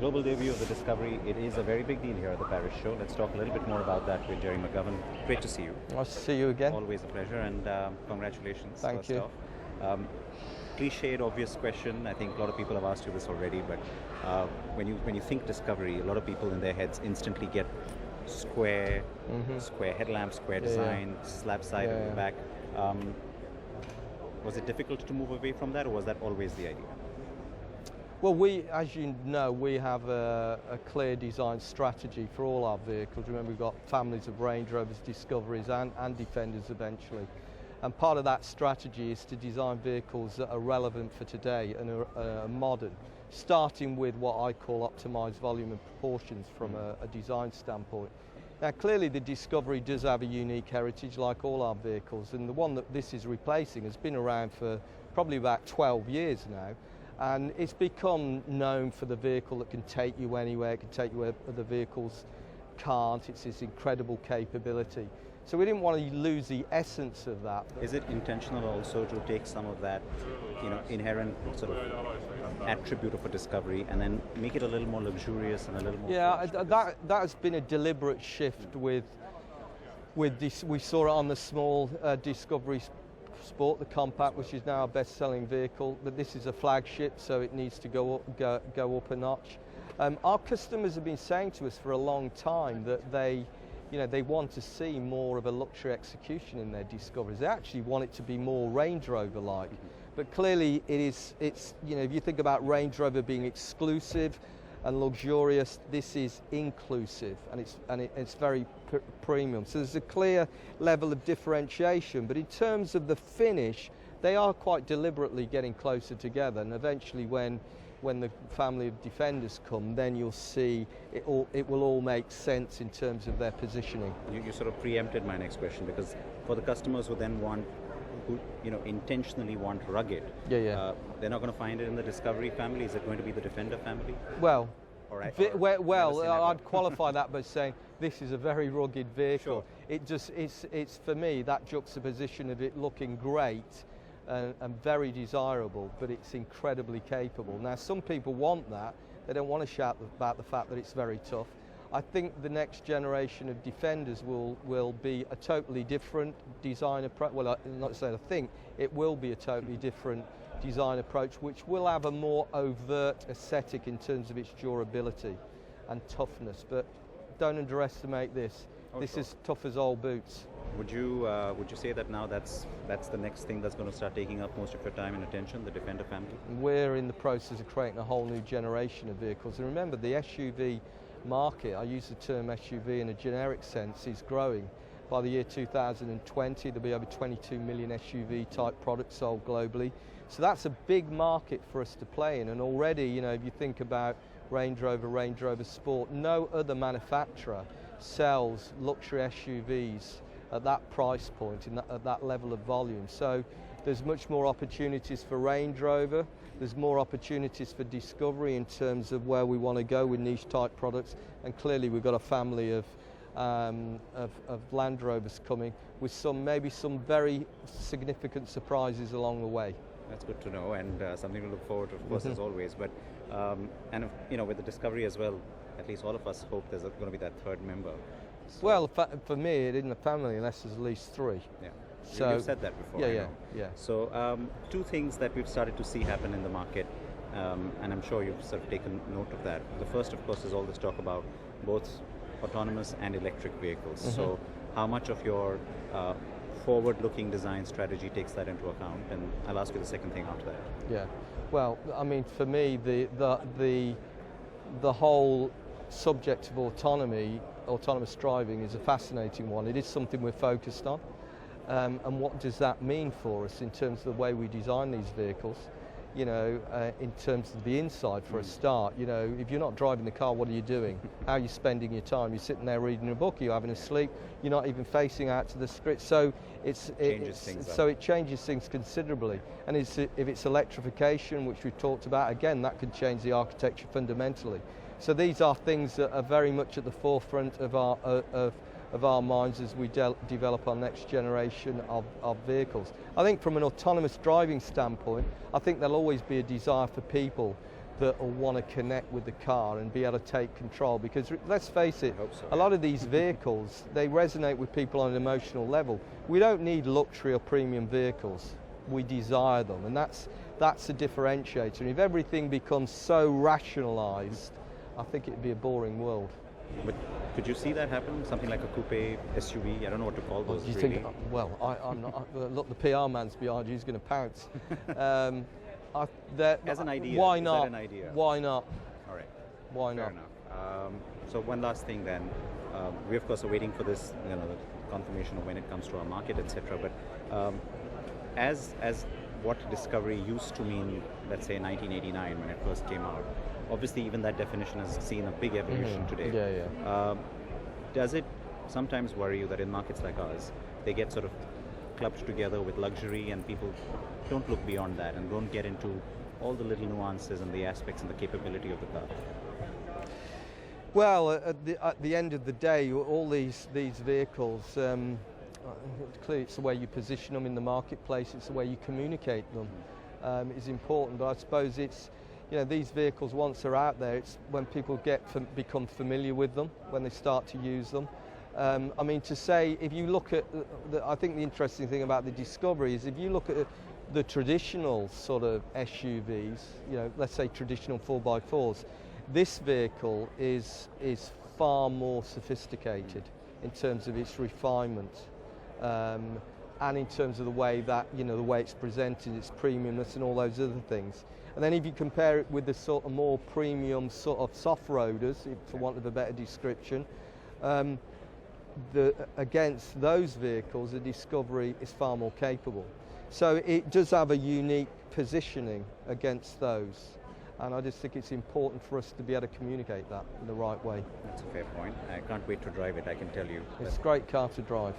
global debut of the Discovery. It is a very big deal here at the Paris show. Let's talk a little bit more about that with Gerry McGovern. Great to see you. Nice to see you again. Always a pleasure, and congratulations. Thank you. Cliched, obvious question. I think a lot of people have asked you this already, but when you think Discovery, a lot of people in their heads instantly get square headlamp, square design, slab side at the back. Was it difficult to move away from that, or was that always the idea? Well, as you know, we have a clear design strategy for all our vehicles. Remember, we've got families of Range Rovers, Discoveries and Defenders eventually. And part of that strategy is to design vehicles that are relevant for today and are modern, starting with what I call optimized volume and proportions from a design standpoint. Now, clearly the Discovery does have a unique heritage like all our vehicles, and the one that this is replacing has been around for probably about 12 years now. And it's become known for the vehicle that can take you anywhere, it can take you where other vehicles can't. It's this incredible capability. So we didn't want to lose the essence of that. Is it intentional also to take some of that, inherent sort of attribute of a Discovery and then make it a little more luxurious and a little more? Yeah, that has been a deliberate shift with this. We saw it on the small Discovery Sport, the compact, which is now our best-selling vehicle, but this is a flagship, so it needs to go up a notch. Our customers have been saying to us for a long time that they want to see more of a luxury execution in their Discoveries. They actually want it to be more Range Rover-like, but clearly if you think about Range Rover being exclusive and luxurious, this is inclusive, and it's very premium. So there's a clear level of differentiation, but in terms of the finish, they are quite deliberately getting closer together, and eventually when the family of Defenders come, then you'll see it will all make sense in terms of their positioning. You sort of preempted my next question, because for the customers who then intentionally want rugged, they're not going to find it in the Discovery family. Is it going to be the Defender family? Well, I'd I'd qualify that by saying this is a very rugged vehicle. Sure. It's for me that juxtaposition of it looking great and very desirable, but it's incredibly capable. Now, some people want that. They don't want to shout about the fact that it's very tough. I think the next generation of Defenders will be a totally different design approach. Well, not saying I think, it will be a totally different design approach, which will have a more overt aesthetic in terms of its durability and toughness. But don't underestimate this. This is tough as old boots. Would you say that now that's the next thing that's going to start taking up most of your time and attention, the Defender family? We're in the process of creating a whole new generation of vehicles. And remember, the SUV market, I use the term SUV in a generic sense, is growing. By the year 2020, there'll be over 22 million SUV type products sold globally. So that's a big market for us to play in. And already, if you think about Range Rover Sport, no other manufacturer sells luxury SUVs at that price point, at that level of volume. So there's much more opportunities for Range Rover. There's more opportunities for Discovery in terms of where we want to go with niche type products. And clearly we've got a family of Land Rovers coming with maybe some very significant surprises along the way. That's good to know, and something to look forward to, of course, as always. But with the Discovery as well, at least all of us hope there's going to be that third member. So well, for me, it isn't a family unless there's at least three. Yeah. So you've said that before. Yeah. So two things that we've started to see happen in the market, and I'm sure you've sort of taken note of that. The first, of course, is all this talk about both autonomous and electric vehicles. So how much of your forward-looking design strategy takes that into account? And I'll ask you the second thing after that. Yeah. Well, I mean, for me, the whole subject of autonomous driving is a fascinating one. It is something we're focused on. And what does that mean for us in terms of the way we design these vehicles? In terms of the inside for a start, if you're not driving the car, what are you doing? How are you spending your time? You're sitting there reading a book, you're having a sleep, you're not even facing out to the street. So it changes things considerably. And if it's electrification, which we've talked about, again, that could change the architecture fundamentally. So these are things that are very much at the forefront of our minds as we develop our next generation of vehicles. I think from an autonomous driving standpoint, I think there'll always be a desire for people that will want to connect with the car and be able to take control, because let's face it, hope so, a lot of these vehicles, they resonate with people on an emotional level. We don't need luxury or premium vehicles, we desire them, and that's a differentiator. And if everything becomes so rationalised, I think it'd be a boring world. But could you see that happen? Something like a coupe SUV? I don't know what to call those. Do you really. think? Well, I'm not. Look, the PR man's behind you. He's going to pounce. As an idea. Why is not? That an idea? Why not? All right. Why Fair not? enough. So one last thing then. We of course are waiting for this, the confirmation of when it comes to our market, etc. But as what Discovery used to mean, let's say 1989 when it first came out, obviously even that definition has seen a big evolution today. Yeah. Does it sometimes worry you that in markets like ours, they get sort of clubbed together with luxury and people don't look beyond that and don't get into all the little nuances and the aspects and the capability of the car? Well, at the end of the day, all these vehicles, clearly it's the way you position them in the marketplace, it's the way you communicate them is important. But I suppose it's, these vehicles, once they're out there, it's when people become familiar with them, when they start to use them. I mean, to say, if you look at, I think the interesting thing about the Discovery is if you look at the traditional sort of SUVs, let's say traditional 4x4s, this vehicle is far more sophisticated in terms of its refinement and in terms of the way that, the way it's presented, its premiumness and all those other things. And then if you compare it with the sort of more premium sort of soft-roaders, for want of a better description, against those vehicles, the Discovery is far more capable. So it does have a unique positioning against those. And I just think it's important for us to be able to communicate that in the right way. That's a fair point. I can't wait to drive it, I can tell you. It's a great car to drive.